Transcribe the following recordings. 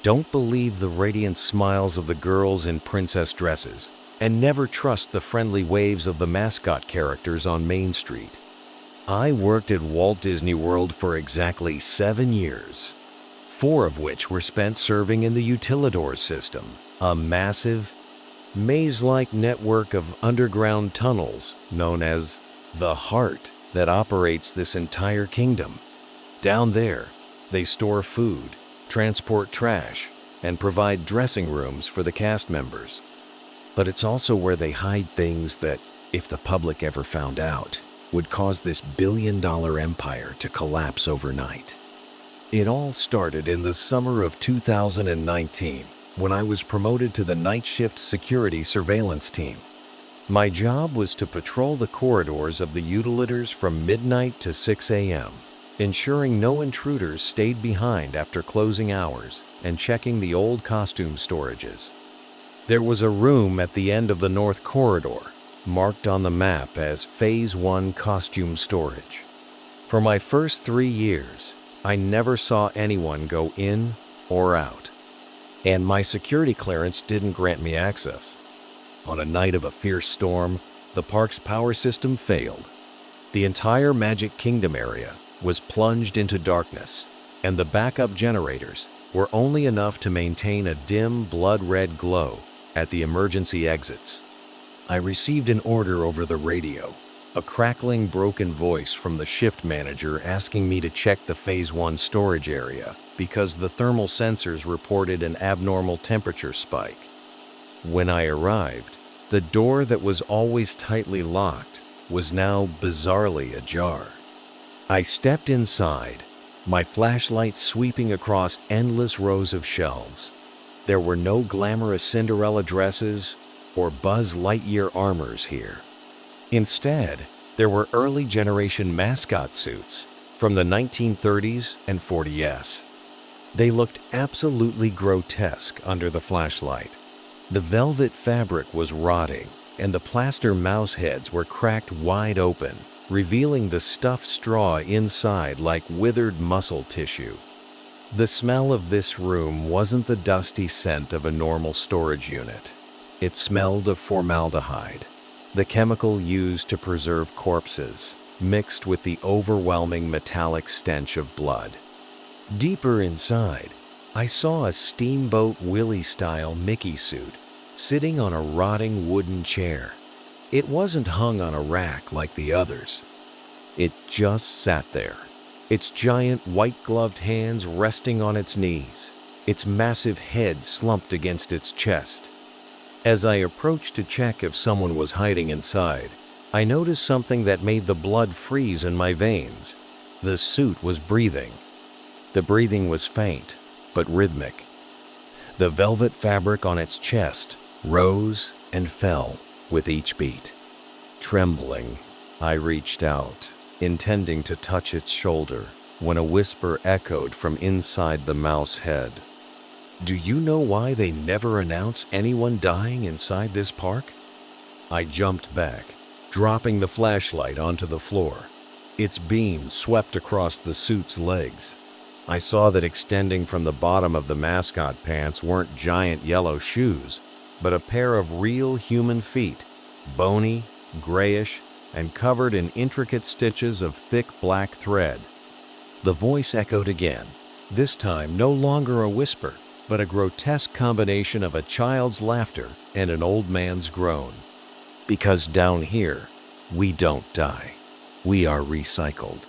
Don't believe the radiant smiles of the girls in princess dresses, and never trust the friendly waves of the mascot characters on Main Street. I worked at Walt Disney World for exactly 7 years, 4 of which were spent serving in the Utilidors system, a massive, maze-like network of underground tunnels known as the Heart that operates this entire kingdom. Down there, they store food, transport trash, and provide dressing rooms for the cast members. But it's also where they hide things that, if the public ever found out, would cause this billion-dollar empire to collapse overnight. It all started in the summer of 2019 when I was promoted to the night shift security surveillance team. My job was to patrol the corridors of the Utilidors from midnight to 6 a.m., ensuring no intruders stayed behind after closing hours and checking the old costume storages. There was a room at the end of the North Corridor, marked on the map as Phase 1 Costume Storage. For my first 3 years, I never saw anyone go in or out, and my security clearance didn't grant me access. On a night of a fierce storm, the park's power system failed. The entire Magic Kingdom area was plunged into darkness, and the backup generators were only enough to maintain a dim blood-red glow at the emergency exits. I received an order over the radio, a crackling, broken voice from the shift manager asking me to check the Phase 1 storage area because the thermal sensors reported an abnormal temperature spike. When I arrived, the door that was always tightly locked was now bizarrely ajar. I stepped inside, my flashlight sweeping across endless rows of shelves. There were no glamorous Cinderella dresses or Buzz Lightyear armors here. Instead, there were early generation mascot suits from the 1930s and 40s. They looked absolutely grotesque under the flashlight. The velvet fabric was rotting, and the plaster mouse heads were cracked wide open, revealing the stuffed straw inside like withered muscle tissue. The smell of this room wasn't the dusty scent of a normal storage unit. It smelled of formaldehyde, the chemical used to preserve corpses, mixed with the overwhelming metallic stench of blood. Deeper inside, I saw a Steamboat Willie-style Mickey suit sitting on a rotting wooden chair. It wasn't hung on a rack like the others. It just sat there, its giant white-gloved hands resting on its knees, its massive head slumped against its chest. As I approached to check if someone was hiding inside, I noticed something that made the blood freeze in my veins. The suit was breathing. The breathing was faint, but rhythmic. The velvet fabric on its chest rose and fell with each beat. Trembling, I reached out, intending to touch its shoulder, when a whisper echoed from inside the mouse head. "Do you know why they never announce anyone dying inside this park?" I jumped back, dropping the flashlight onto the floor. Its beam swept across the suit's legs. I saw that extending from the bottom of the mascot pants weren't giant yellow shoes, but a pair of real human feet, bony, grayish, and covered in intricate stitches of thick black thread. The voice echoed again, this time no longer a whisper, but a grotesque combination of a child's laughter and an old man's groan. "Because down here, we don't die. We are recycled.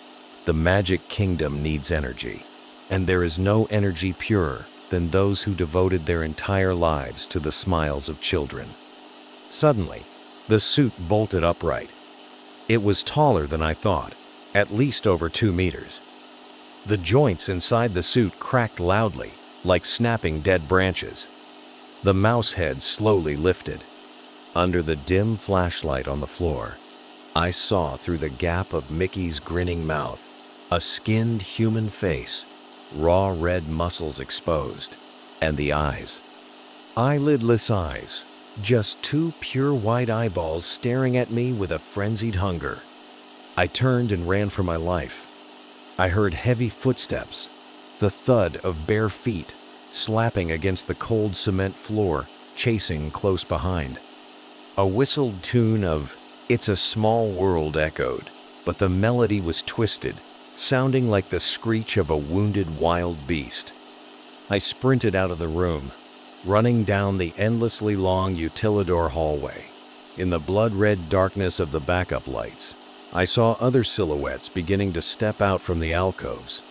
The Magic Kingdom needs energy, and there is no energy purer than those who devoted their entire lives to the smiles of children." Suddenly, the suit bolted upright. It was taller than I thought, at least over 2 meters. The joints inside the suit cracked loudly, like snapping dead branches. The mouse head slowly lifted. Under the dim flashlight on the floor, I saw through the gap of Mickey's grinning mouth a skinned human face, raw red muscles exposed, and the eyes. Eyelidless eyes, just 2 pure white eyeballs staring at me with a frenzied hunger. I turned and ran for my life. I heard heavy footsteps, the thud of bare feet, slapping against the cold cement floor, chasing close behind. A whistled tune of "It's a Small World" echoed, but the melody was twisted, sounding like the screech of a wounded wild beast. I sprinted out of the room, running down the endlessly long utilidor hallway. In the blood-red darkness of the backup lights, I saw other silhouettes beginning to step out from the alcoves.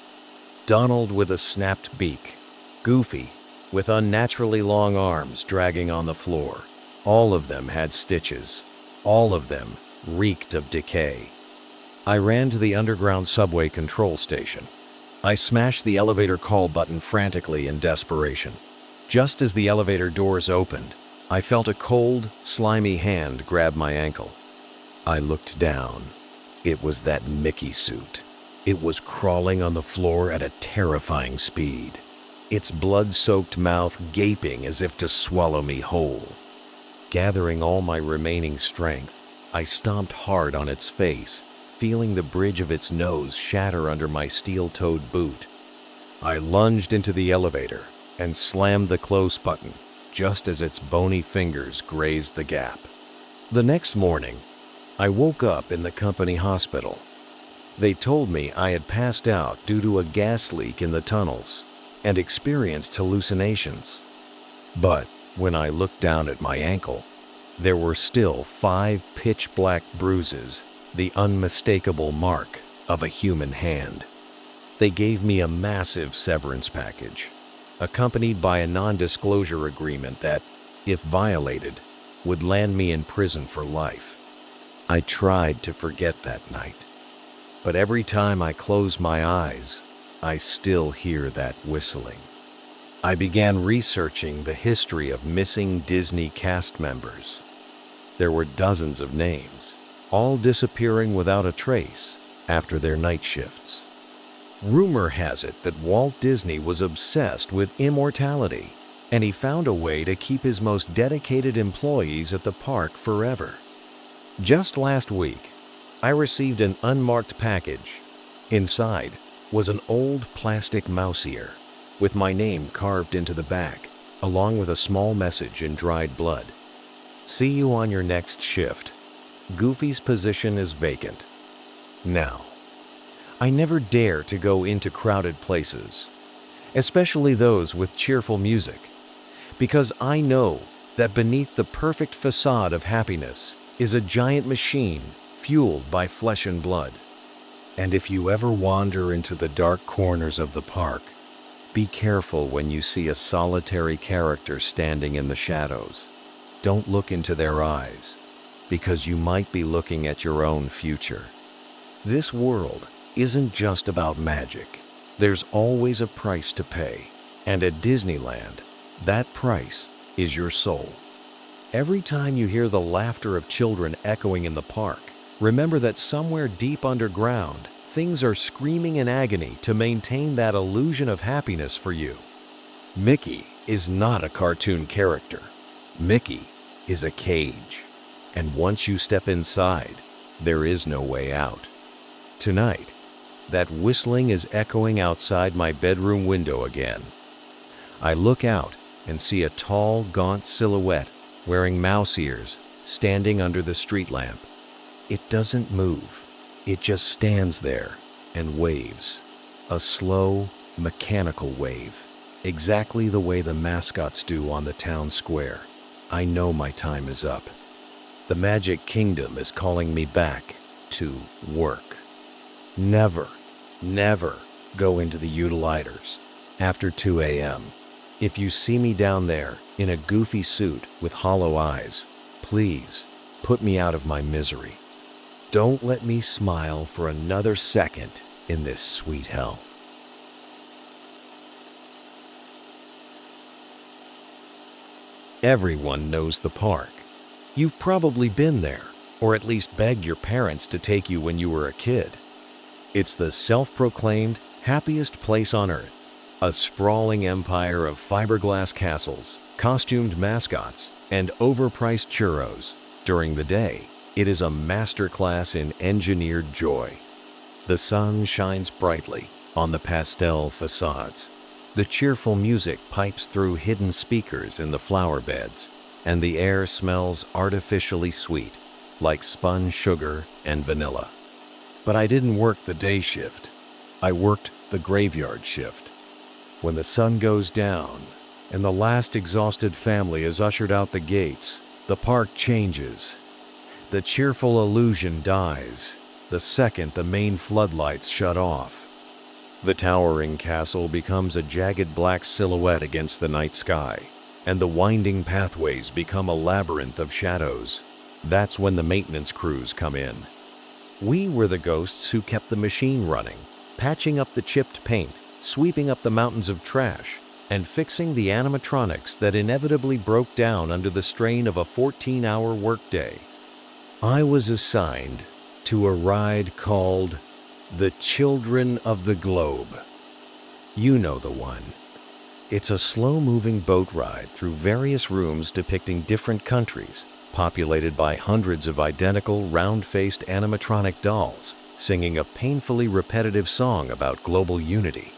Donald with a snapped beak, Goofy with unnaturally long arms dragging on the floor. All of them had stitches. All of them reeked of decay. I ran to the underground subway control station. I smashed the elevator call button frantically in desperation. Just as the elevator doors opened, I felt a cold, slimy hand grab my ankle. I looked down. It was that Mickey suit. It was crawling on the floor at a terrifying speed, its blood-soaked mouth gaping as if to swallow me whole. Gathering all my remaining strength, I stomped hard on its face, feeling the bridge of its nose shatter under my steel-toed boot. I lunged into the elevator and slammed the close button just as its bony fingers grazed the gap. The next morning, I woke up in the company hospital. They told me I had passed out due to a gas leak in the tunnels and experienced hallucinations. But when I looked down at my ankle, there were still 5 pitch-black bruises, the unmistakable mark of a human hand. They gave me a massive severance package, accompanied by a non-disclosure agreement that, if violated, would land me in prison for life. I tried to forget that night, but every time I close my eyes, I still hear that whistling. I began researching the history of missing Disney cast members. There were dozens of names, all disappearing without a trace after their night shifts. Rumor has it that Walt Disney was obsessed with immortality, and he found a way to keep his most dedicated employees at the park forever. Just last week, I received an unmarked package. Inside was an old plastic mouse ear with my name carved into the back, along with a small message in dried blood. See you on your next shift. Goofy's position is vacant. Now, I never dare to go into crowded places, especially those with cheerful music, because I know that beneath the perfect facade of happiness is a giant machine fueled by flesh and blood. And if you ever wander into the dark corners of the park, be careful when you see a solitary character standing in the shadows. Don't look into their eyes, because you might be looking at your own future. This world isn't just about magic. There's always a price to pay, and at Disneyland, that price is your soul. Every time you hear the laughter of children echoing in the park, remember that somewhere deep underground, things are screaming in agony to maintain that illusion of happiness for you. Mickey is not a cartoon character. Mickey is a cage, and once you step inside, there is no way out. Tonight, that whistling is echoing outside my bedroom window again. I look out and see a tall, gaunt silhouette wearing mouse ears standing under the street lamp. It doesn't move. It just stands there and waves. A slow, mechanical wave, exactly the way the mascots do on the town square. I know my time is up. The Magic Kingdom is calling me back to work. Never, never go into the utilidors after 2 a.m. If you see me down there in a goofy suit with hollow eyes, please put me out of my misery. Don't let me smile for another second in this sweet hell. Everyone knows the park. You've probably been there, or at least begged your parents to take you when you were a kid. It's the self-proclaimed happiest place on earth, a sprawling empire of fiberglass castles, costumed mascots, and overpriced churros. During the day, it is a masterclass in engineered joy. The sun shines brightly on the pastel facades, The cheerful music pipes through hidden speakers in the flower beds, and the air smells artificially sweet, like spun sugar and vanilla. But I didn't work the day shift. I worked the graveyard shift. When the sun goes down and the last exhausted family is ushered out the gates, the park changes. The cheerful illusion dies the second the main floodlights shut off. The towering castle becomes a jagged black silhouette against the night sky, and the winding pathways become a labyrinth of shadows. That's when the maintenance crews come in. We were the ghosts who kept the machine running, patching up the chipped paint, sweeping up the mountains of trash, and fixing the animatronics that inevitably broke down under the strain of a 14-hour workday. I was assigned to a ride called The Children of the Globe. You know the one. It's a slow-moving boat ride through various rooms depicting different countries, populated by hundreds of identical, round-faced animatronic dolls, singing a painfully repetitive song about global unity.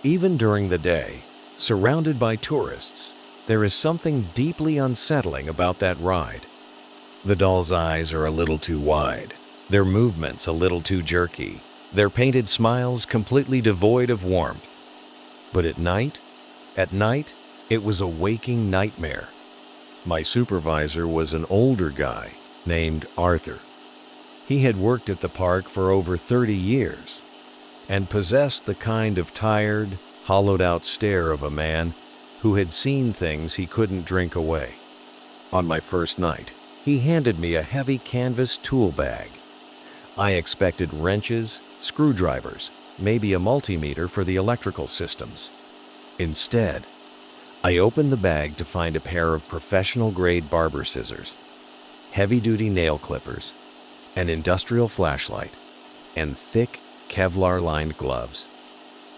Even during the day, surrounded by tourists, there is something deeply unsettling about that ride. The dolls' eyes are a little too wide, their movements a little too jerky, their painted smiles completely devoid of warmth. But at night, it was a waking nightmare. My supervisor was an older guy named Arthur. He had worked at the park for over 30 years and possessed the kind of tired, hollowed-out stare of a man who had seen things he couldn't drink away. On my first night, he handed me a heavy canvas tool bag. I expected wrenches, screwdrivers, maybe a multimeter for the electrical systems. Instead, I opened the bag to find a pair of professional-grade barber scissors, heavy-duty nail clippers, an industrial flashlight, and thick, Kevlar-lined gloves.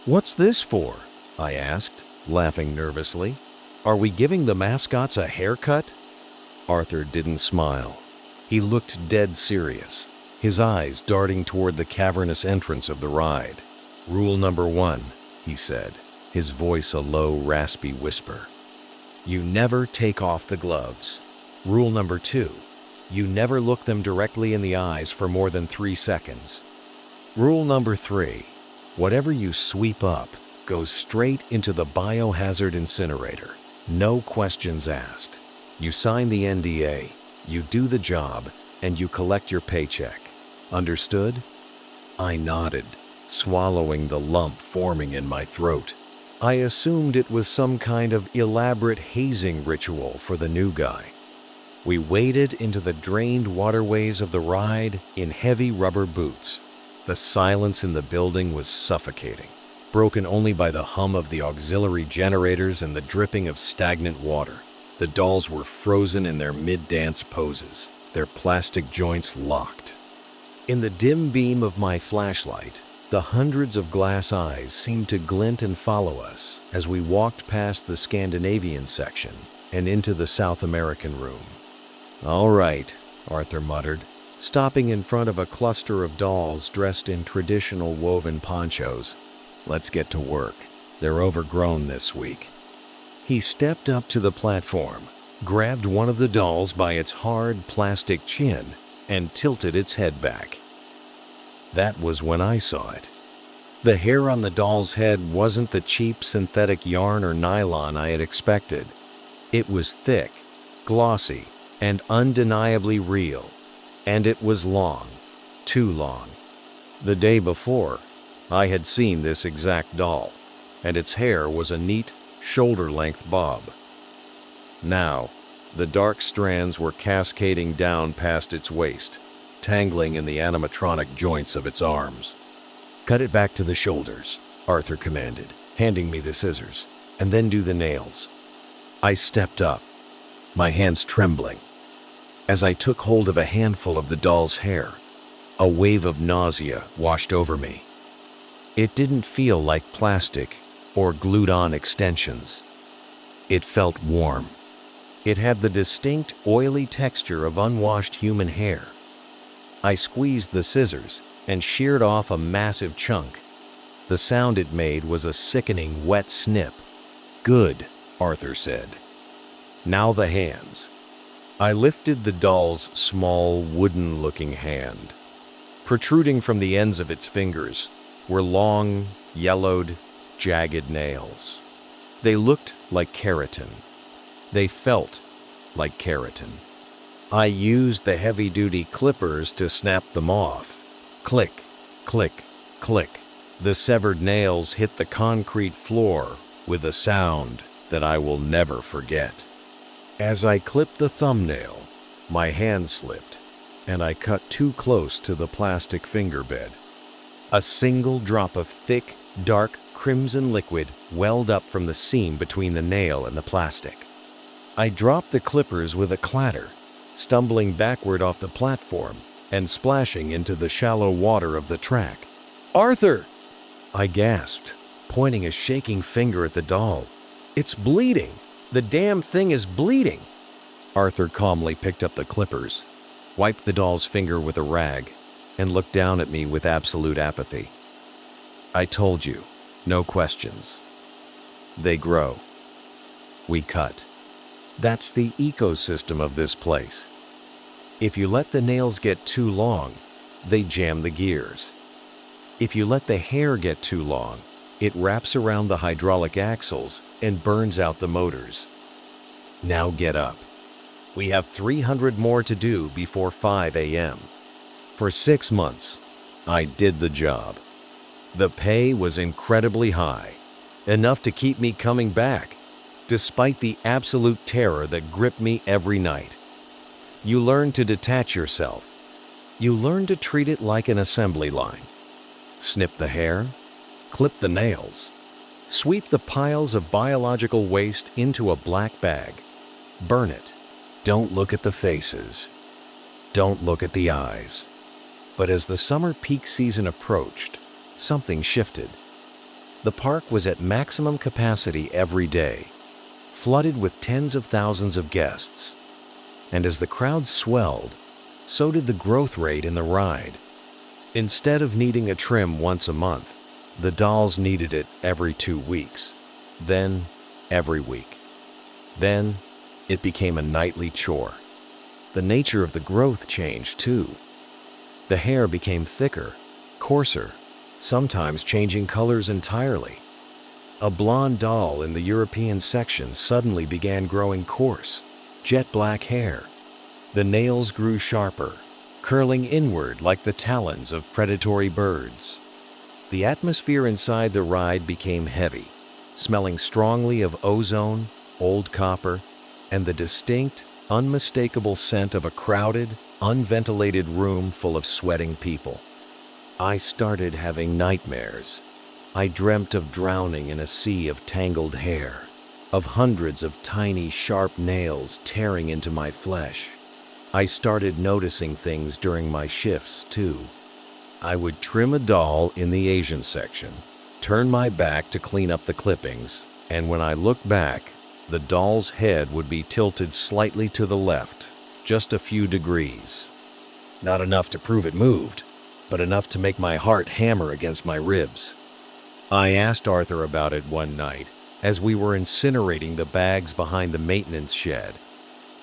"What's this for?" I asked, laughing nervously. "Are we giving the mascots a haircut?" Arthur didn't smile. He looked dead serious, his eyes darting toward the cavernous entrance of the ride. "Rule number 1, he said, his voice a low, raspy whisper. "You never take off the gloves. Rule number 2, you never look them directly in the eyes for more than 3 seconds. Rule number 3, whatever you sweep up goes straight into the biohazard incinerator. No questions asked. You sign the NDA, you do the job, and you collect your paycheck. Understood?" I nodded, swallowing the lump forming in my throat. I assumed it was some kind of elaborate hazing ritual for the new guy. We waded into the drained waterways of the ride in heavy rubber boots. The silence in the building was suffocating, broken only by the hum of the auxiliary generators and the dripping of stagnant water. The dolls were frozen in their mid-dance poses, their plastic joints locked. In the dim beam of my flashlight, the hundreds of glass eyes seemed to glint and follow us as we walked past the Scandinavian section and into the South American room. "All right," Arthur muttered, stopping in front of a cluster of dolls dressed in traditional woven ponchos. "Let's get to work. They're overgrown this week." He stepped up to the platform, grabbed one of the dolls by its hard plastic chin, and tilted its head back. That was when I saw it. The hair on the doll's head wasn't the cheap synthetic yarn or nylon I had expected. It was thick, glossy, and undeniably real. And it was long, too long. The day before, I had seen this exact doll, and its hair was a neat, shoulder-length bob. Now, the dark strands were cascading down past its waist, tangling in the animatronic joints of its arms. "Cut it back to the shoulders," Arthur commanded, handing me the scissors, "and then do the nails." I stepped up, my hands trembling. As I took hold of a handful of the doll's hair, a wave of nausea washed over me. It didn't feel like plastic or glued-on extensions. It felt warm. It had the distinct, oily texture of unwashed human hair. I squeezed the scissors and sheared off a massive chunk. The sound it made was a sickening wet snip. "Good," Arthur said. "Now the hands." I lifted the doll's small, wooden-looking hand. Protruding from the ends of its fingers were long, yellowed, jagged nails. They looked like keratin. They felt like keratin. I used the heavy-duty clippers to snap them off. Click, click, click. The severed nails hit the concrete floor with a sound that I will never forget. As I clipped the thumbnail, my hand slipped, and I cut too close to the plastic finger bed. A single drop of thick, dark crimson liquid welled up from the seam between the nail and the plastic. I dropped the clippers with a clatter, stumbling backward off the platform and splashing into the shallow water of the track. "Arthur!" I gasped, pointing a shaking finger at the doll. "It's bleeding! The damn thing is bleeding!" Arthur calmly picked up the clippers, wiped the doll's finger with a rag, and looked down at me with absolute apathy. "I told you, no questions. They grow. We cut. That's the ecosystem of this place. If you let the nails get too long, they jam the gears. If you let the hair get too long, it wraps around the hydraulic axles and burns out the motors. Now get up. We have 300 more to do before 5 a.m. For 6 months, I did the job. The pay was incredibly high, enough to keep me coming back, despite the absolute terror that gripped me every night. You learn to detach yourself. You learn to treat it like an assembly line. Snip the hair, clip the nails, sweep the piles of biological waste into a black bag, burn it. Don't look at the faces. Don't look at the eyes. But as the summer peak season approached, something shifted. The park was at maximum capacity every day, flooded with tens of thousands of guests. And as the crowd swelled, so did the growth rate in the ride. Instead of needing a trim once a month, the dolls needed it every 2 weeks, then every week. Then it became a nightly chore. The nature of the growth changed too. The hair became thicker, coarser, sometimes changing colors entirely. A blonde doll in the European section suddenly began growing coarse, jet black hair. The nails grew sharper, curling inward like the talons of predatory birds. The atmosphere inside the ride became heavy, smelling strongly of ozone, old copper, and the distinct, unmistakable scent of a crowded, unventilated room full of sweating people. I started having nightmares. I dreamt of drowning in a sea of tangled hair, of hundreds of tiny, sharp nails tearing into my flesh. I started noticing things during my shifts, too. I would trim a doll in the Asian section, turn my back to clean up the clippings, and when I looked back, the doll's head would be tilted slightly to the left, just a few degrees. Not enough to prove it moved, but enough to make my heart hammer against my ribs. I asked Arthur about it one night as we were incinerating the bags behind the maintenance shed.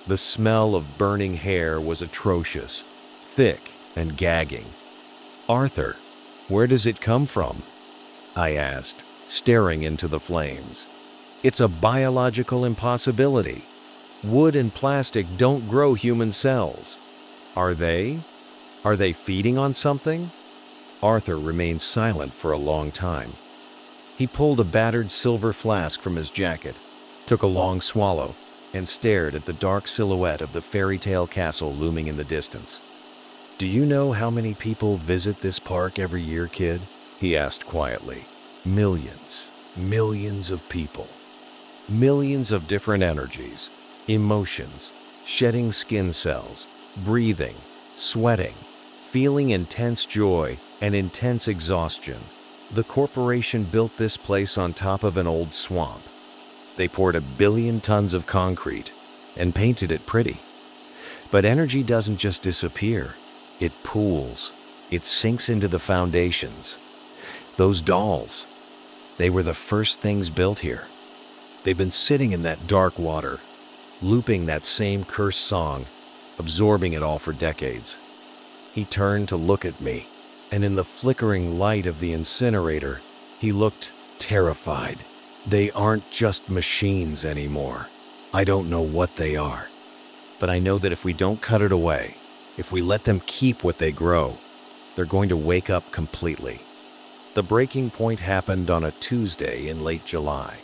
The smell of burning hair was atrocious, thick and gagging. "Arthur, where does it come from?" I asked, staring into the flames. "It's a biological impossibility. Wood and plastic don't grow human cells. Are they? Are they feeding on something?" Arthur remained silent for a long time. He pulled a battered silver flask from his jacket, took a long swallow, and stared at the dark silhouette of the fairytale castle looming in the distance. "Do you know how many people visit this park every year, kid?" he asked quietly. "Millions, millions of people. Millions of different energies, emotions, shedding skin cells, breathing, sweating, feeling intense joy and intense exhaustion. The corporation built this place on top of an old swamp. They poured 1 billion tons of concrete and painted it pretty. But energy doesn't just disappear. It pools. It sinks into the foundations. Those dolls, they were the first things built here. They've been sitting in that dark water, looping that same cursed song, absorbing it all for decades. He turned to look at me, and in the flickering light of the incinerator, he looked terrified. They aren't just machines anymore. I don't know what they are, but I know that if we don't cut it away, if we let them keep what they grow, they're going to wake up completely. The breaking point happened on a Tuesday in late July.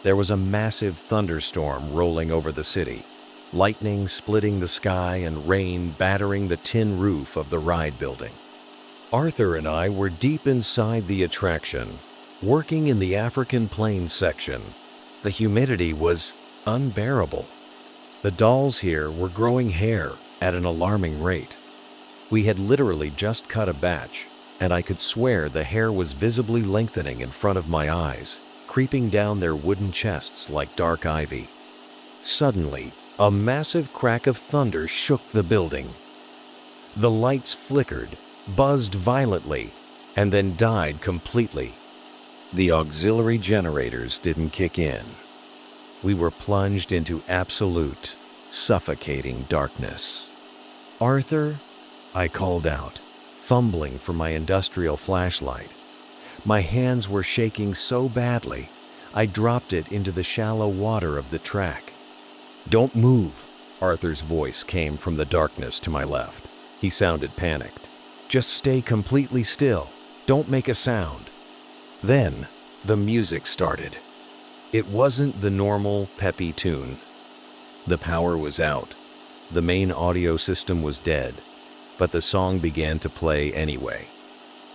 There was a massive thunderstorm rolling over the city, lightning splitting the sky and rain battering the tin roof of the ride building. Arthur and I were deep inside the attraction, working in the African Plains section. The humidity was unbearable. The dolls here were growing hair at an alarming rate. We had literally just cut a batch, and I could swear the hair was visibly lengthening in front of my eyes, creeping down their wooden chests like dark ivy. Suddenly, a massive crack of thunder shook the building. The lights flickered, buzzed violently, and then died completely. The auxiliary generators didn't kick in. We were plunged into absolute, suffocating darkness. "Arthur," I called out, fumbling for my industrial flashlight. My hands were shaking so badly, I dropped it into the shallow water of the track. "Don't move," Arthur's voice came from the darkness to my left. He sounded panicked. "Just stay completely still. Don't make a sound." Then, the music started. It wasn't the normal, peppy tune. The power was out. The main audio system was dead, but the song began to play anyway.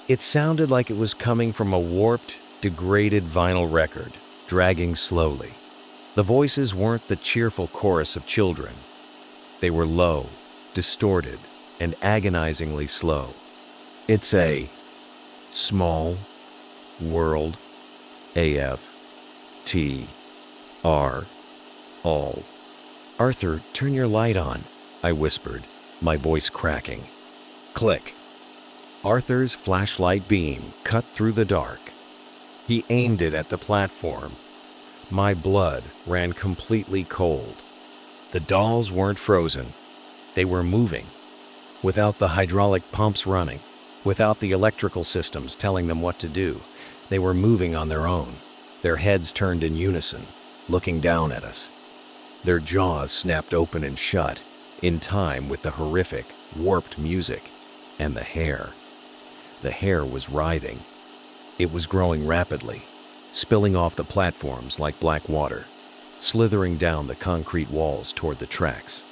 It sounded like it was coming from a warped, degraded vinyl record, dragging slowly. The voices weren't the cheerful chorus of children. They were low, distorted, and agonizingly slow. It's a small world, AFTR, all. "Arthur, turn your light on," I whispered, my voice cracking. Click. Arthur's flashlight beam cut through the dark. He aimed it at the platform. My blood ran completely cold. The dolls weren't frozen. They were moving. Without the hydraulic pumps running, without the electrical systems telling them what to do, they were moving on their own, their heads turned in unison, looking down at us. Their jaws snapped open and shut, in time with the horrific, warped music, and the hair. The hair was writhing. It was growing rapidly, spilling off the platforms like black water, slithering down the concrete walls toward the tracks.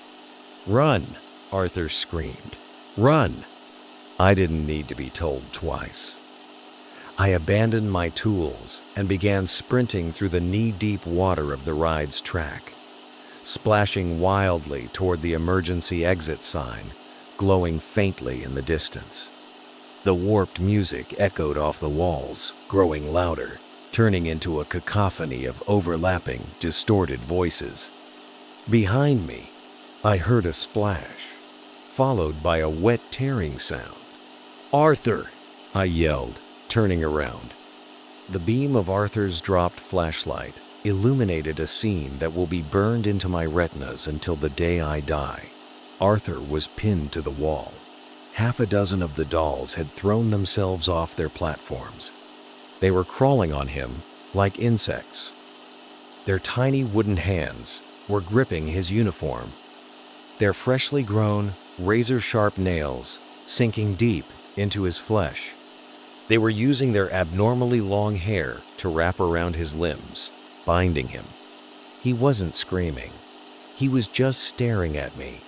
"Run!" Arthur screamed. "Run!" I didn't need to be told twice. I abandoned my tools and began sprinting through the knee-deep water of the ride's track, splashing wildly toward the emergency exit sign, glowing faintly in the distance. The warped music echoed off the walls, growing louder, turning into a cacophony of overlapping, distorted voices. Behind me, I heard a splash, followed by a wet tearing sound. "Arthur!" I yelled, turning around. The beam of Arthur's dropped flashlight illuminated a scene that will be burned into my retinas until the day I die. Arthur was pinned to the wall. Half a dozen of the dolls had thrown themselves off their platforms. They were crawling on him like insects. Their tiny wooden hands were gripping his uniform, their freshly grown, razor-sharp nails sinking deep into his flesh. They were using their abnormally long hair to wrap around his limbs, binding him. He wasn't screaming. He was just staring at me,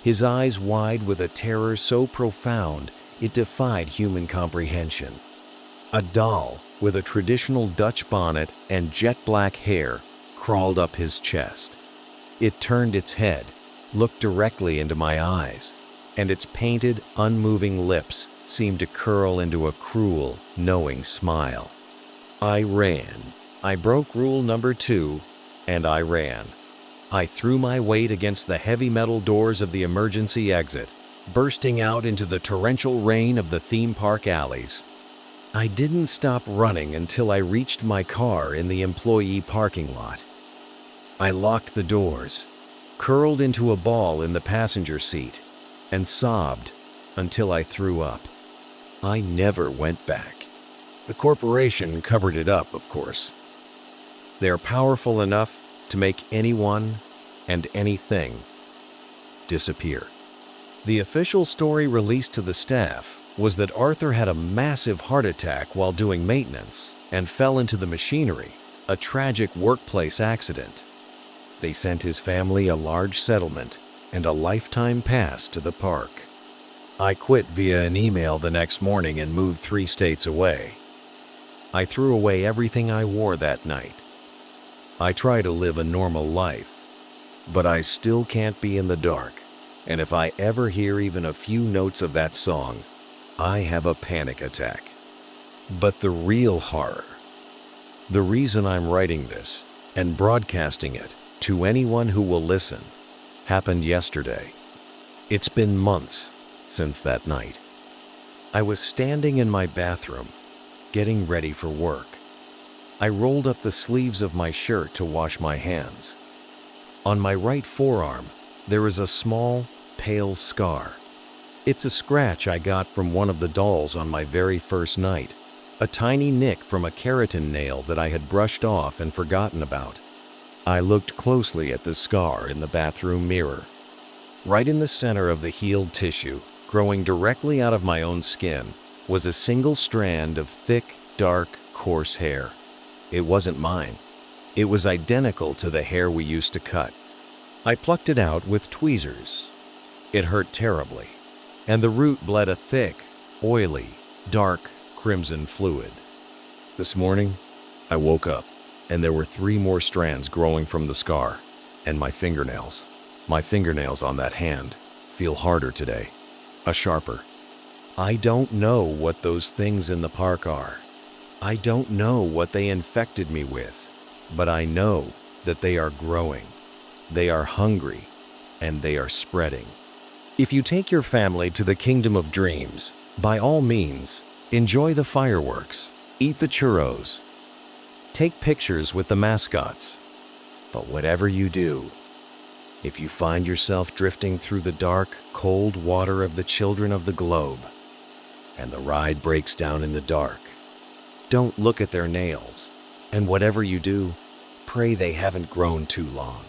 his eyes wide with a terror so profound it defied human comprehension. A doll with a traditional Dutch bonnet and jet-black hair crawled up his chest. It turned its head, looked directly into my eyes, and its painted, unmoving lips seemed to curl into a cruel, knowing smile. I ran. I broke rule number 2, and I ran. I threw my weight against the heavy metal doors of the emergency exit, bursting out into the torrential rain of the theme park alleys. I didn't stop running until I reached my car in the employee parking lot. I locked the doors, curled into a ball in the passenger seat, and sobbed until I threw up. I never went back. The corporation covered it up, of course. They're powerful enough to make anyone and anything disappear. The official story released to the staff was that Arthur had a massive heart attack while doing maintenance and fell into the machinery, a tragic workplace accident. They sent his family a large settlement and a lifetime pass to the park. I quit via an email the next morning and moved 3 states away. I threw away everything I wore that night. I try to live a normal life, but I still can't be in the dark, and if I ever hear even a few notes of that song, I have a panic attack. But the real horror, the reason I'm writing this and broadcasting it to anyone who will listen, happened yesterday. It's been months since that night. I was standing in my bathroom, getting ready for work. I rolled up the sleeves of my shirt to wash my hands. On my right forearm, there is a small, pale scar. It's a scratch I got from one of the dolls on my very first night, a tiny nick from a keratin nail that I had brushed off and forgotten about. I looked closely at the scar in the bathroom mirror. Right in the center of the healed tissue, growing directly out of my own skin, was a single strand of thick, dark, coarse hair. It wasn't mine. It was identical to the hair we used to cut. I plucked it out with tweezers. It hurt terribly, and the root bled a thick, oily, dark, crimson fluid. This morning, I woke up, and there were 3 more strands growing from the scar, and my fingernails on that hand feel harder today, sharper. I don't know what those things in the park are. I don't know what they infected me with, but I know that they are growing, they are hungry, and they are spreading. If you take your family to the kingdom of dreams, by all means, enjoy the fireworks, eat the churros, take pictures with the mascots. But whatever you do, if you find yourself drifting through the dark, cold water of the children of the globe, and the ride breaks down in the dark, don't look at their nails, and whatever you do, pray they haven't grown too long.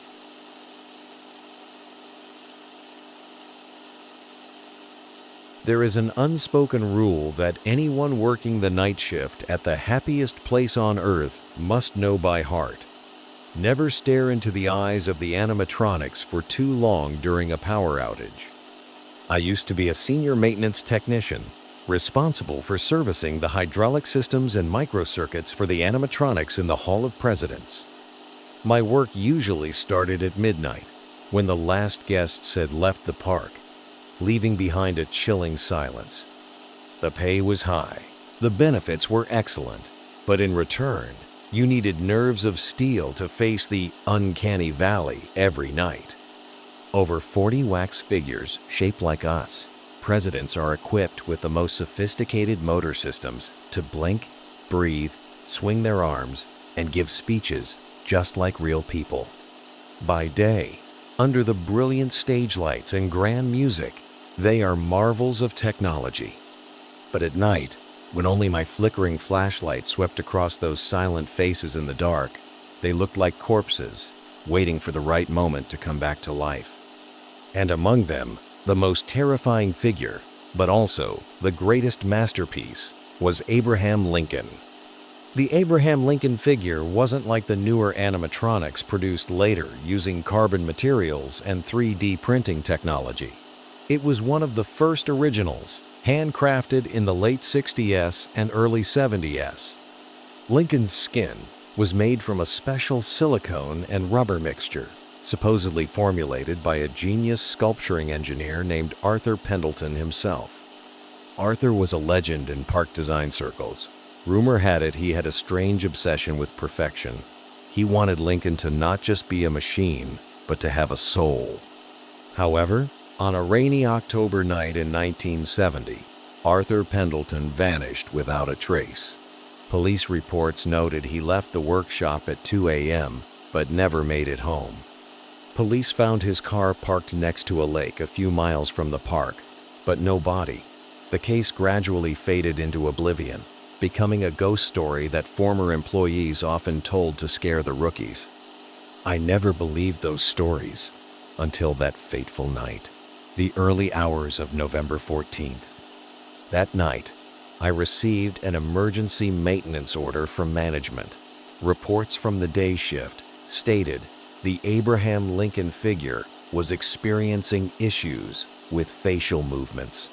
There is an unspoken rule that anyone working the night shift at the happiest place on earth must know by heart. Never stare into the eyes of the animatronics for too long during a power outage. I used to be a senior maintenance technician, responsible for servicing the hydraulic systems and microcircuits for the animatronics in the Hall of Presidents. My work usually started at midnight, when the last guests had left the park, leaving behind a chilling silence. The pay was high, the benefits were excellent, but in return, you needed nerves of steel to face the uncanny valley every night. Over 40 wax figures shaped like us, presidents are equipped with the most sophisticated motor systems to blink, breathe, swing their arms, and give speeches just like real people. By day, under the brilliant stage lights and grand music, they are marvels of technology. But at night, when only my flickering flashlight swept across those silent faces in the dark, they looked like corpses, waiting for the right moment to come back to life. And among them, the most terrifying figure, but also the greatest masterpiece, was Abraham Lincoln. The Abraham Lincoln figure wasn't like the newer animatronics produced later using carbon materials and 3D printing technology. It was one of the first originals, handcrafted in the late 60s and early 70s. Lincoln's skin was made from a special silicone and rubber mixture, supposedly formulated by a genius sculpturing engineer named Arthur Pendleton himself. Arthur was a legend in park design circles. Rumor had it he had a strange obsession with perfection. He wanted Lincoln to not just be a machine, but to have a soul. However, on a rainy October night in 1970, Arthur Pendleton vanished without a trace. Police reports noted he left the workshop at 2 a.m. but never made it home. Police found his car parked next to a lake a few miles from the park, but no body. The case gradually faded into oblivion, becoming a ghost story that former employees often told to scare the rookies. I never believed those stories until that fateful night, the early hours of November 14th. That night, I received an emergency maintenance order from management. Reports from the day shift stated the Abraham Lincoln figure was experiencing issues with facial movements.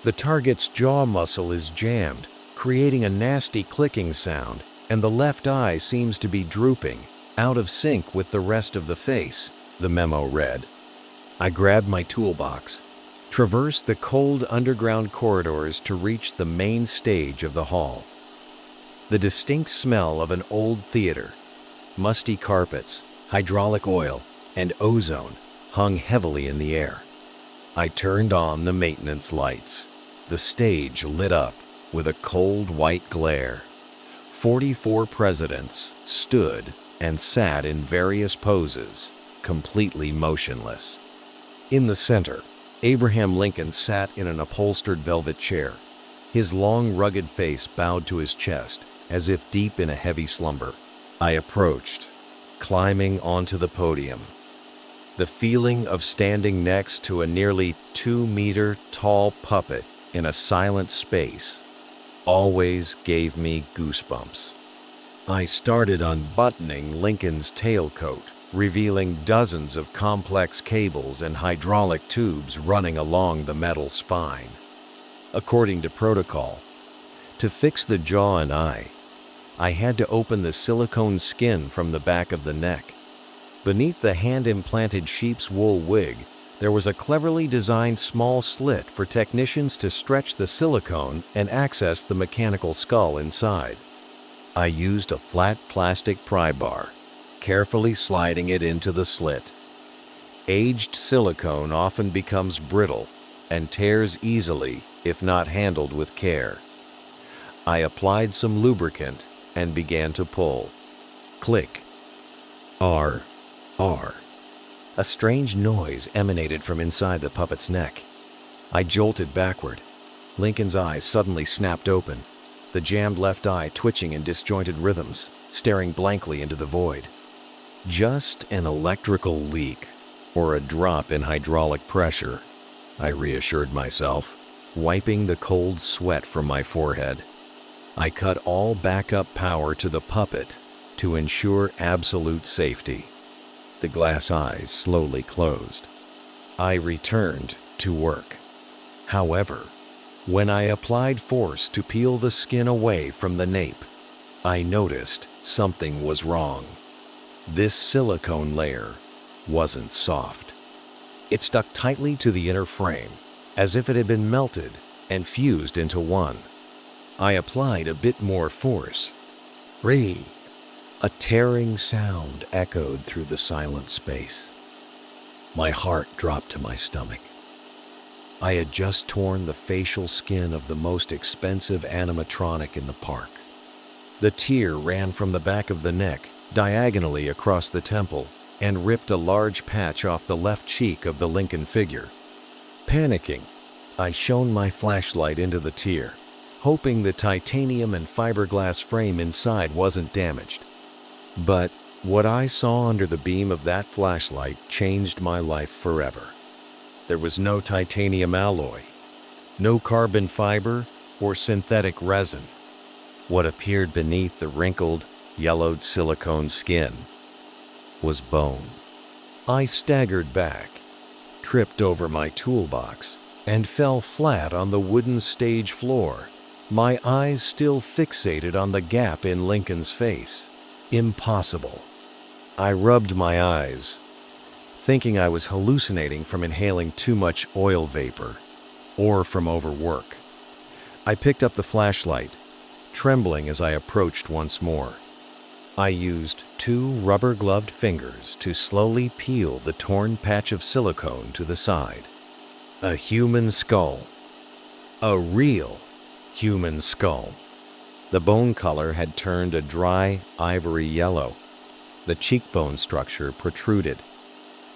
The target's jaw muscle is jammed, creating a nasty clicking sound, and the left eye seems to be drooping, out of sync with the rest of the face, the memo read. I grabbed my toolbox, traversed the cold underground corridors to reach the main stage of the hall. The distinct smell of an old theater, musty carpets, hydraulic oil, and ozone hung heavily in the air. I turned on the maintenance lights. The stage lit up with a cold white glare. 44 presidents stood and sat in various poses, completely motionless. In the center, Abraham Lincoln sat in an upholstered velvet chair, his long, rugged face bowed to his chest, as if deep in a heavy slumber. I approached, climbing onto the podium. The feeling of standing next to a nearly 2-meter tall puppet in a silent space always gave me goosebumps. I started unbuttoning Lincoln's tailcoat, revealing dozens of complex cables and hydraulic tubes running along the metal spine. According to protocol, to fix the jaw and eye, I had to open the silicone skin from the back of the neck. Beneath the hand-implanted sheep's wool wig, there was a cleverly designed small slit for technicians to stretch the silicone and access the mechanical skull inside. I used a flat plastic pry bar, carefully sliding it into the slit. Aged silicone often becomes brittle and tears easily if not handled with care. I applied some lubricant and began to pull. Click. R. A strange noise emanated from inside the puppet's neck. I jolted backward. Lincoln's eyes suddenly snapped open, the jammed left eye twitching in disjointed rhythms, staring blankly into the void. Just an electrical leak, or a drop in hydraulic pressure, I reassured myself, wiping the cold sweat from my forehead. I cut all backup power to the puppet to ensure absolute safety. The glass eyes slowly closed. I returned to work. However, when I applied force to peel the skin away from the nape, I noticed something was wrong. This silicone layer wasn't soft. It stuck tightly to the inner frame, as if it had been melted and fused into one. I applied a bit more force. Ree! A tearing sound echoed through the silent space. My heart dropped to my stomach. I had just torn the facial skin of the most expensive animatronic in the park. The tear ran from the back of the neck, diagonally across the temple, and ripped a large patch off the left cheek of the Lincoln figure. Panicking, I shone my flashlight into the tear, hoping the titanium and fiberglass frame inside wasn't damaged. But what I saw under the beam of that flashlight changed my life forever. There was no titanium alloy, no carbon fiber or synthetic resin. What appeared beneath the wrinkled, yellowed silicone skin was bone. I staggered back, tripped over my toolbox, and fell flat on the wooden stage floor, my eyes still fixated on the gap in Lincoln's face. Impossible. I rubbed my eyes, thinking I was hallucinating from inhaling too much oil vapor or from overwork. I picked up the flashlight, trembling as I approached once more. I used 2 rubber-gloved fingers to slowly peel the torn patch of silicone to the side. A human skull. A real human skull. The bone color had turned a dry ivory yellow. The cheekbone structure protruded.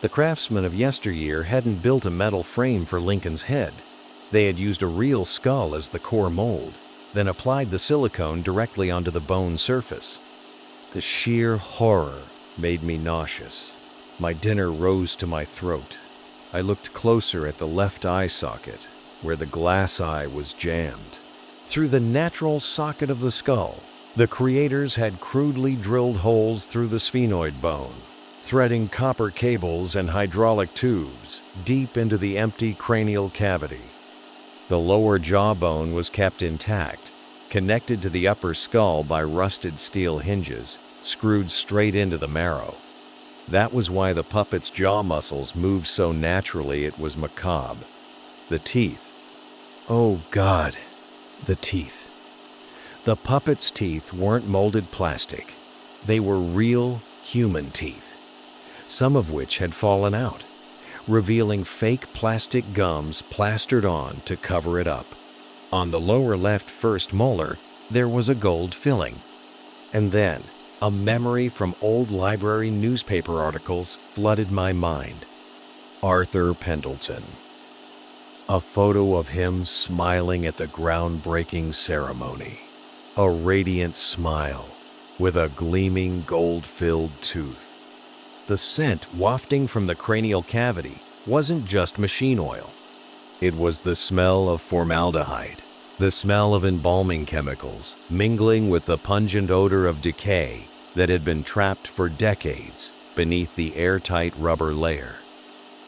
The craftsmen of yesteryear hadn't built a metal frame for Lincoln's head. They had used a real skull as the core mold, then applied the silicone directly onto the bone surface. The sheer horror made me nauseous. My dinner rose to my throat. I looked closer at the left eye socket, where the glass eye was jammed. Through the natural socket of the skull, the creators had crudely drilled holes through the sphenoid bone, threading copper cables and hydraulic tubes deep into the empty cranial cavity. The lower jawbone was kept intact, connected to the upper skull by rusted steel hinges, screwed straight into the marrow. That was why the puppet's jaw muscles moved so naturally it was macabre. The teeth. Oh God, the teeth. The puppet's teeth weren't molded plastic. They were real human teeth, some of which had fallen out, revealing fake plastic gums plastered on to cover it up. On the lower left first molar, there was a gold filling. And then, a memory from old library newspaper articles flooded my mind. Arthur Pendleton. A photo of him smiling at the groundbreaking ceremony. A radiant smile with a gleaming gold-filled tooth. The scent wafting from the cranial cavity wasn't just machine oil. It was the smell of formaldehyde, the smell of embalming chemicals mingling with the pungent odor of decay that had been trapped for decades beneath the airtight rubber layer.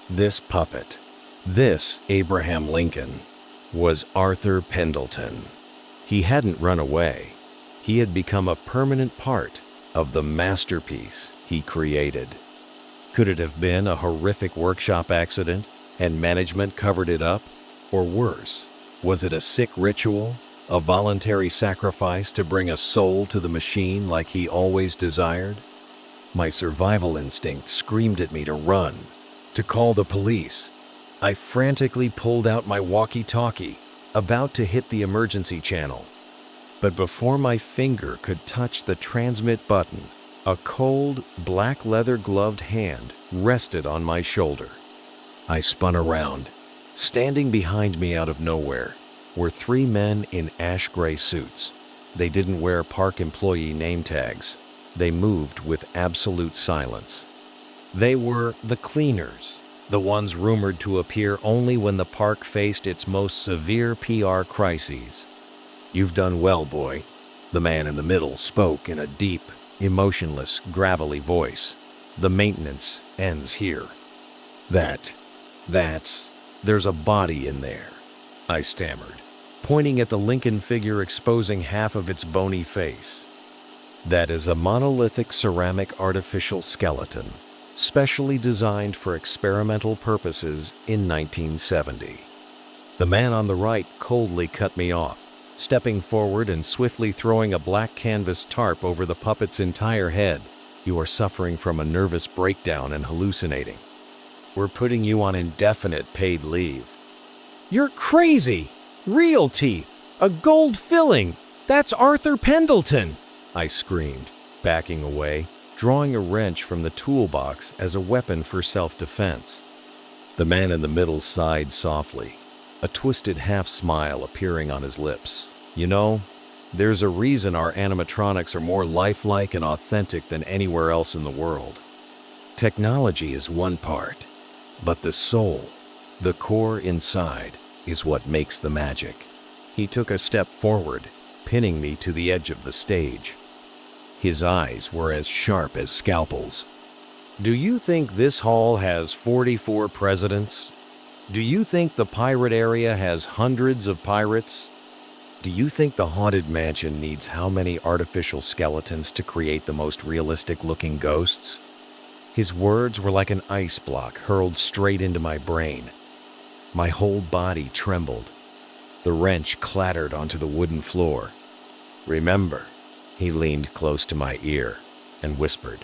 This puppet, this Abraham Lincoln, was Arthur Pendleton. He hadn't run away. He had become a permanent part of the masterpiece he created. Could it have been a horrific workshop accident and management covered it up? Or worse, was it a sick ritual, a voluntary sacrifice to bring a soul to the machine like he always desired? My survival instinct screamed at me to run, to call the police. I frantically pulled out my walkie-talkie, about to hit the emergency channel. But before my finger could touch the transmit button, a cold, black leather-gloved hand rested on my shoulder. I spun around. Standing behind me out of nowhere were three men in ash-gray suits. They didn't wear park employee name tags. They moved with absolute silence. They were the cleaners, the ones rumored to appear only when the park faced its most severe PR crises. "You've done well, boy," the man in the middle spoke in a deep, emotionless, gravelly voice. "The maintenance ends here." There's a body in there," I stammered, pointing at the Lincoln figure exposing half of its bony face. "That is a monolithic ceramic artificial skeleton, specially designed for experimental purposes in 1970. The man on the right coldly cut me off, stepping forward and swiftly throwing a black canvas tarp over the puppet's entire head. "You are suffering from a nervous breakdown and hallucinating. We're putting you on indefinite paid leave." "You're crazy! Real teeth! A gold filling! That's Arthur Pendleton!" I screamed, backing away, drawing a wrench from the toolbox as a weapon for self-defense. The man in the middle sighed softly, a twisted half-smile appearing on his lips. "You know, there's a reason our animatronics are more lifelike and authentic than anywhere else in the world. Technology is one part, but the soul, the core inside, is what makes the magic." He took a step forward, pinning me to the edge of the stage. His eyes were as sharp as scalpels. "Do you think this hall has 44 presidents? Do you think the pirate area has hundreds of pirates? Do you think the Haunted Mansion needs how many artificial skeletons to create the most realistic-looking ghosts?" His words were like an ice block hurled straight into my brain. My whole body trembled. The wrench clattered onto the wooden floor. "Remember," he leaned close to my ear and whispered,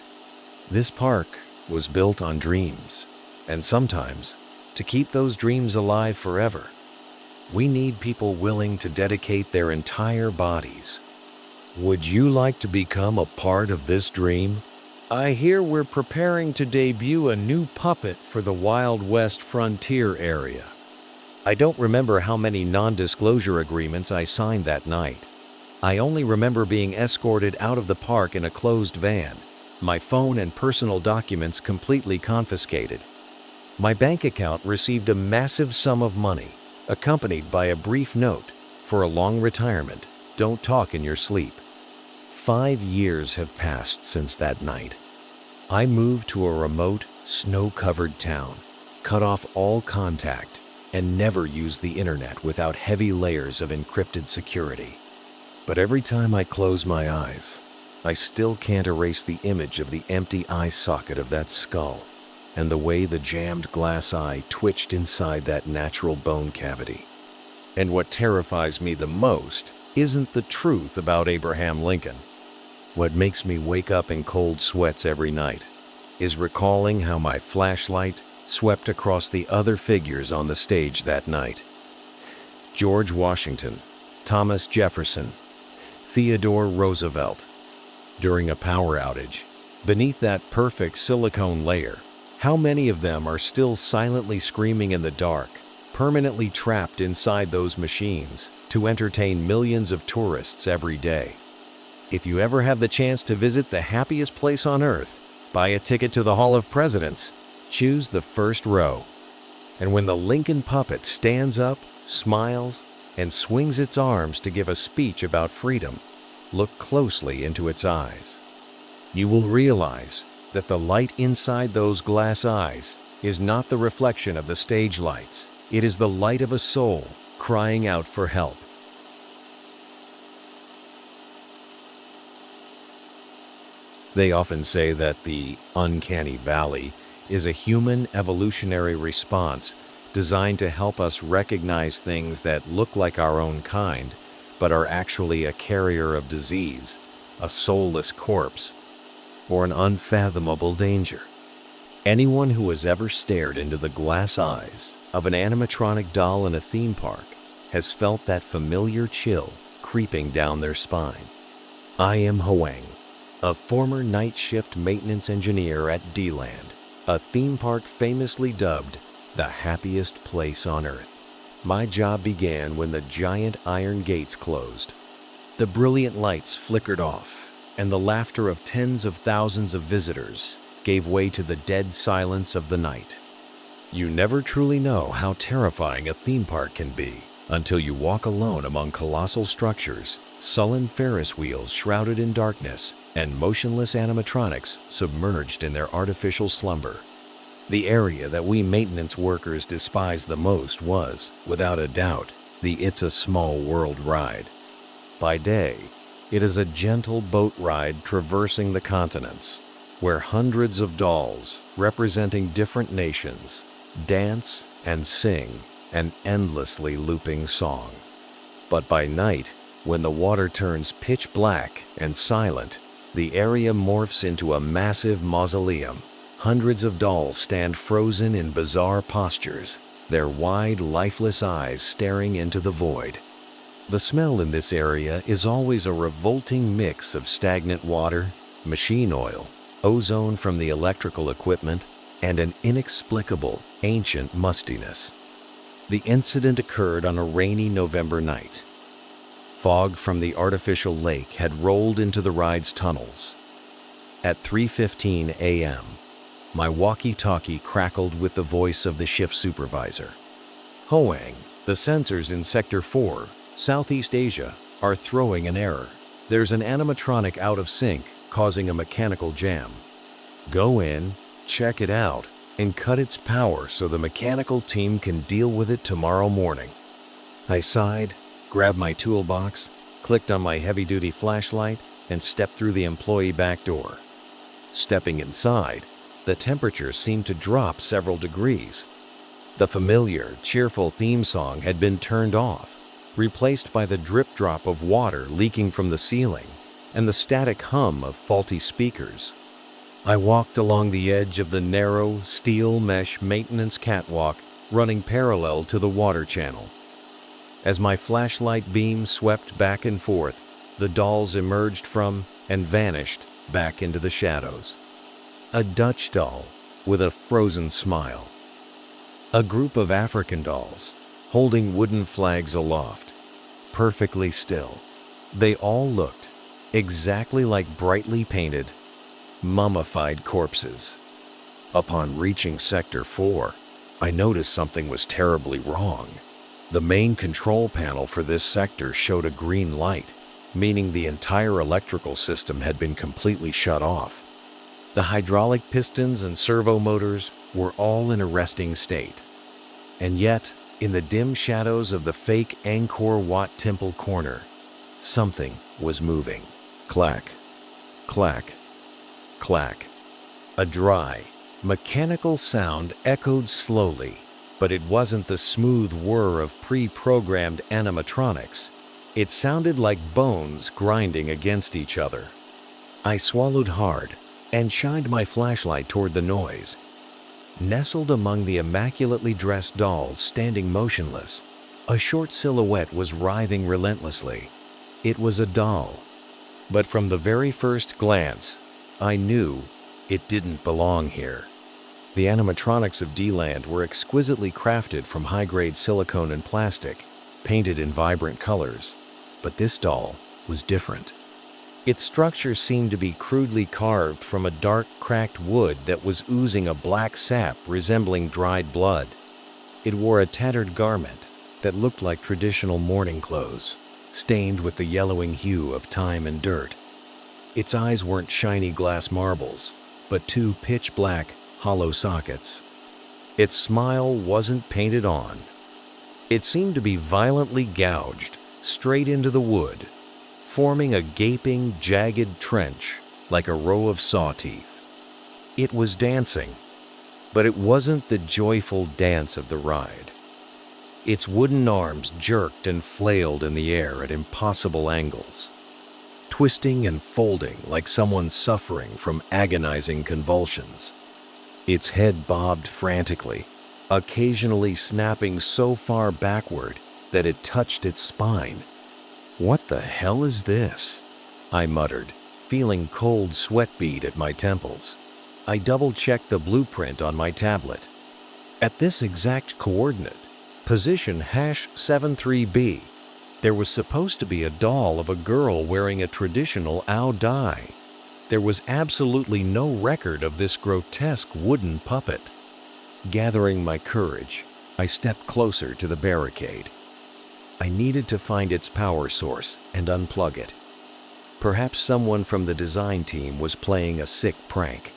"this park was built on dreams, and sometimes to keep those dreams alive forever, We need people willing to dedicate their entire bodies. Would you like to become a part of this dream? I hear we're preparing to debut a new puppet for the Wild West frontier area. I don't remember how many non-disclosure agreements I signed that night. I only remember being escorted out of the park in a closed van, my phone and personal documents completely confiscated. My bank account received a massive sum of money, accompanied by a brief note, for a long retirement, don't talk in your sleep. 5 years have passed since that night. I moved to a remote, snow-covered town, cut off all contact, and never used the internet without heavy layers of encrypted security. But every time I close my eyes, I still can't erase the image of the empty eye socket of that skull and the way the jammed glass eye twitched inside that natural bone cavity. And what terrifies me the most isn't the truth about Abraham Lincoln. What makes me wake up in cold sweats every night is recalling how my flashlight swept across the other figures on the stage that night. George Washington, Thomas Jefferson, Theodore Roosevelt. During a power outage, beneath that perfect silicone layer, how many of them are still silently screaming in the dark, permanently trapped inside those machines to entertain millions of tourists every day? If you ever have the chance to visit the happiest place on earth, buy a ticket to the Hall of Presidents, choose the first row. And when the Lincoln puppet stands up, smiles, and swings its arms to give a speech about freedom, look closely into its eyes. You will realize that the light inside those glass eyes is not the reflection of the stage lights. It is the light of a soul crying out for help. They often say that the uncanny valley is a human evolutionary response designed to help us recognize things that look like our own kind, but are actually a carrier of disease, a soulless corpse, or an unfathomable danger. Anyone who has ever stared into the glass eyes of an animatronic doll in a theme park has felt that familiar chill creeping down their spine. I am Hoang, a former night shift maintenance engineer at D-Land, a theme park famously dubbed the happiest place on earth. My job began when the giant iron gates closed. The brilliant lights flickered off, and the laughter of tens of thousands of visitors gave way to the dead silence of the night. You never truly know how terrifying a theme park can be until you walk alone among colossal structures, sullen Ferris wheels shrouded in darkness, and motionless animatronics submerged in their artificial slumber. The area that we maintenance workers despised the most was, without a doubt, the It's a Small World ride. By day, it is a gentle boat ride traversing the continents, where hundreds of dolls representing different nations dance and sing an endlessly looping song. But by night, when the water turns pitch black and silent, the area morphs into a massive mausoleum. Hundreds of dolls stand frozen in bizarre postures, their wide, lifeless eyes staring into the void. The smell in this area is always a revolting mix of stagnant water, machine oil, ozone from the electrical equipment, and an inexplicable, ancient mustiness. The incident occurred on a rainy November night. Fog from the artificial lake had rolled into the ride's tunnels. At 3:15 a.m., my walkie-talkie crackled with the voice of the shift supervisor. Hoang, the sensors in Sector 4, Southeast Asia, are throwing an error. There's an animatronic out of sync, causing a mechanical jam. Go in, check it out, and cut its power so the mechanical team can deal with it tomorrow morning. I sighed, grabbed my toolbox, clicked on my heavy-duty flashlight, and stepped through the employee back door. Stepping inside, the temperature seemed to drop several degrees. The familiar, cheerful theme song had been turned off, replaced by the drip-drop of water leaking from the ceiling and the static hum of faulty speakers. I walked along the edge of the narrow, steel mesh maintenance catwalk running parallel to the water channel. As my flashlight beam swept back and forth, the dolls emerged from and vanished back into the shadows. A Dutch doll with a frozen smile. A group of African dolls holding wooden flags aloft, perfectly still. They all looked exactly like brightly painted, mummified corpses. Upon reaching Sector 4, I noticed something was terribly wrong. The main control panel for this sector showed a green light, meaning the entire electrical system had been completely shut off. The hydraulic pistons and servo motors were all in a resting state. And yet, in the dim shadows of the fake Angkor Wat temple corner, something was moving. Clack, clack, clack. A dry, mechanical sound echoed slowly, but it wasn't the smooth whir of pre-programmed animatronics. It sounded like bones grinding against each other. I swallowed hard and shined my flashlight toward the noise. Nestled among the immaculately dressed dolls standing motionless, a short silhouette was writhing relentlessly. It was a doll. But from the very first glance, I knew it didn't belong here. The animatronics of D-Land were exquisitely crafted from high-grade silicone and plastic, painted in vibrant colors. But this doll was different. Its structure seemed to be crudely carved from a dark, cracked wood that was oozing a black sap resembling dried blood. It wore a tattered garment that looked like traditional mourning clothes, stained with the yellowing hue of time and dirt. Its eyes weren't shiny glass marbles, but two pitch-black, hollow sockets. Its smile wasn't painted on. It seemed to be violently gouged straight into the wood, forming a gaping, jagged trench like a row of saw teeth. It was dancing, but it wasn't the joyful dance of the ride. Its wooden arms jerked and flailed in the air at impossible angles, twisting and folding like someone suffering from agonizing convulsions. Its head bobbed frantically, occasionally snapping so far backward that it touched its spine. "What the hell is this?" I muttered, feeling cold sweat bead at my temples. I double-checked the blueprint on my tablet. At this exact coordinate, position #73B, there was supposed to be a doll of a girl wearing a traditional ao dai. There was absolutely no record of this grotesque wooden puppet. Gathering my courage, I stepped closer to the barricade. I needed to find its power source and unplug it. Perhaps someone from the design team was playing a sick prank.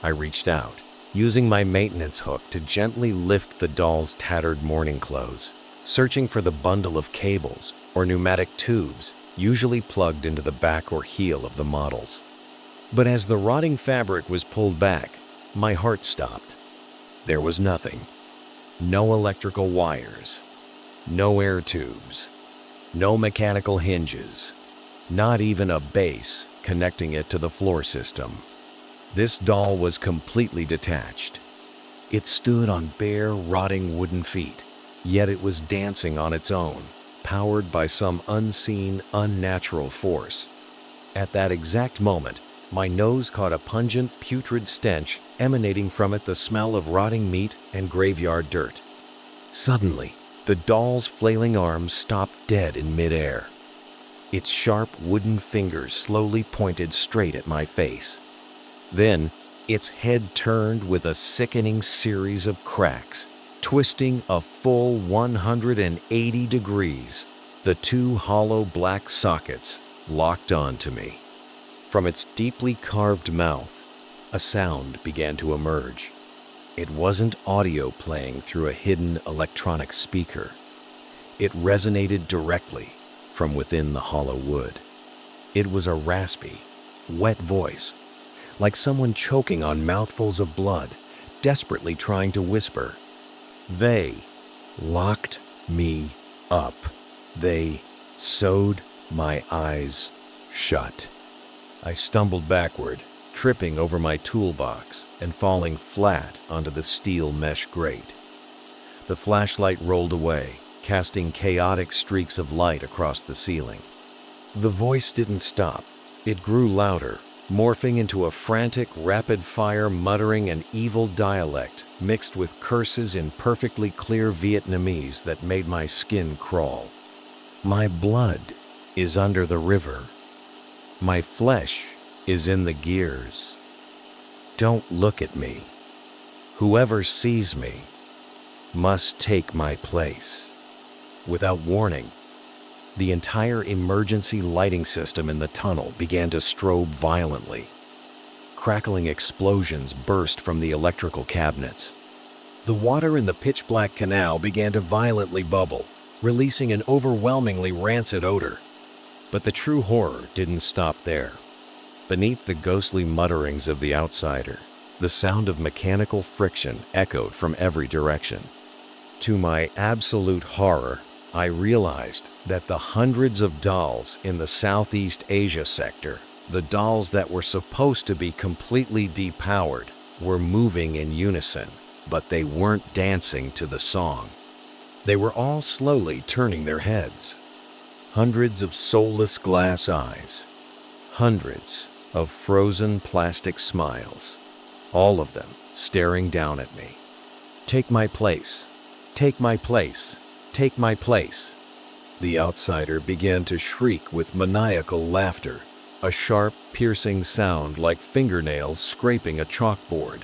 I reached out, using my maintenance hook to gently lift the doll's tattered mourning clothes, searching for the bundle of cables or pneumatic tubes usually plugged into the back or heel of the models. But as the rotting fabric was pulled back, my heart stopped. There was nothing. No electrical wires. No air tubes. No mechanical hinges. Not even a base connecting it to the floor system. This doll was completely detached. It stood on bare, rotting wooden feet, yet it was dancing on its own, powered by some unseen, unnatural force. At that exact moment, my nose caught a pungent, putrid stench emanating from it, the smell of rotting meat and graveyard dirt. Suddenly, the doll's flailing arms stopped dead in midair. Its sharp wooden fingers slowly pointed straight at my face. Then, its head turned with a sickening series of cracks, twisting a full 180 degrees. The two hollow black sockets locked onto me. From its deeply carved mouth, a sound began to emerge. It wasn't audio playing through a hidden electronic speaker. It resonated directly from within the hollow wood. It was a raspy, wet voice, like someone choking on mouthfuls of blood, desperately trying to whisper. They locked me up. They sewed my eyes shut. I stumbled backward, tripping over my toolbox and falling flat onto the steel mesh grate. The flashlight rolled away, casting chaotic streaks of light across the ceiling. The voice didn't stop. It grew louder, morphing into a frantic, rapid-fire muttering and evil dialect mixed with curses in perfectly clear Vietnamese that made my skin crawl. My blood is under the river. My flesh is in the gears. Don't look at me. Whoever sees me must take my place. Without warning, the entire emergency lighting system in the tunnel began to strobe violently. Crackling explosions burst from the electrical cabinets. The water in the pitch-black canal began to violently bubble, releasing an overwhelmingly rancid odor. But the true horror didn't stop there. Beneath the ghostly mutterings of the outsider, the sound of mechanical friction echoed from every direction. To my absolute horror, I realized that the hundreds of dolls in the Southeast Asia sector, the dolls that were supposed to be completely depowered, were moving in unison, but they weren't dancing to the song. They were all slowly turning their heads. Hundreds of soulless glass eyes. Hundreds of frozen plastic smiles. All of them staring down at me. Take my place. Take my place. Take my place. The outsider began to shriek with maniacal laughter, a sharp, piercing sound like fingernails scraping a chalkboard.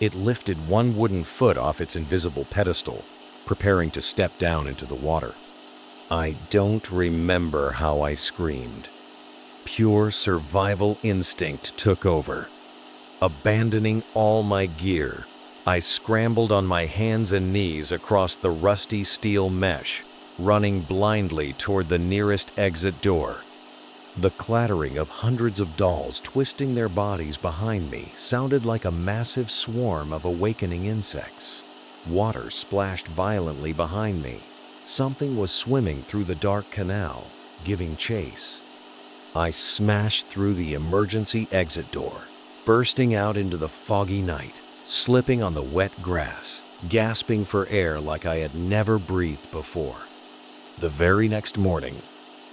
It lifted one wooden foot off its invisible pedestal, preparing to step down into the water. I don't remember how I screamed. Pure survival instinct took over. Abandoning all my gear, I scrambled on my hands and knees across the rusty steel mesh, running blindly toward the nearest exit door. The clattering of hundreds of dolls twisting their bodies behind me sounded like a massive swarm of awakening insects. Water splashed violently behind me. Something was swimming through the dark canal, giving chase. I smashed through the emergency exit door, bursting out into the foggy night, slipping on the wet grass, gasping for air like I had never breathed before. The very next morning,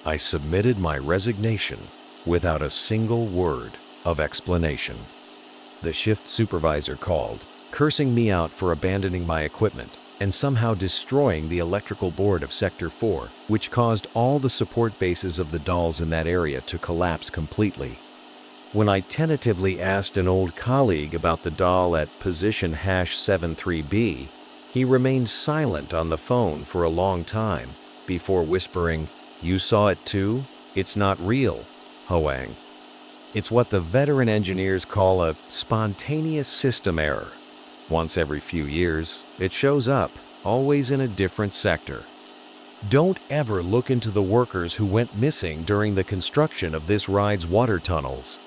I submitted my resignation without a single word of explanation. The shift supervisor called, cursing me out for abandoning my equipment and somehow destroying the electrical board of Sector 4, which caused all the support bases of the dolls in that area to collapse completely. When I tentatively asked an old colleague about the doll at position #73B, he remained silent on the phone for a long time before whispering, "You saw it too? It's not real, Hoang." It's what the veteran engineers call a spontaneous system error. Once every few years, it shows up, always in a different sector. Don't ever look into the workers who went missing during the construction of this ride's water tunnels.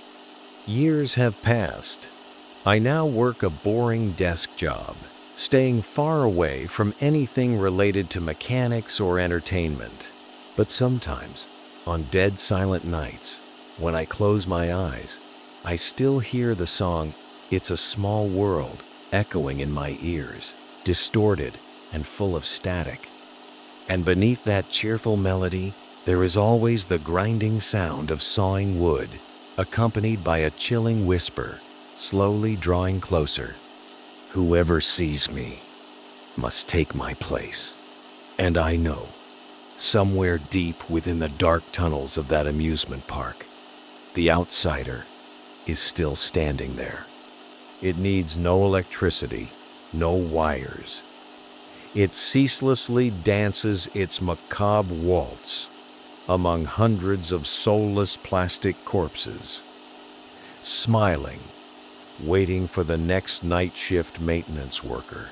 Years have passed. I now work a boring desk job, staying far away from anything related to mechanics or entertainment. But sometimes, on dead silent nights, when I close my eyes, I still hear the song "It's a Small World" echoing in my ears, distorted and full of static. And beneath that cheerful melody, there is always the grinding sound of sawing wood, accompanied by a chilling whisper, slowly drawing closer. Whoever sees me must take my place. And I know, somewhere deep within the dark tunnels of that amusement park, the outsider is still standing there. It needs no electricity, no wires. It ceaselessly dances its macabre waltz among hundreds of soulless plastic corpses, smiling, waiting for the next night shift maintenance worker.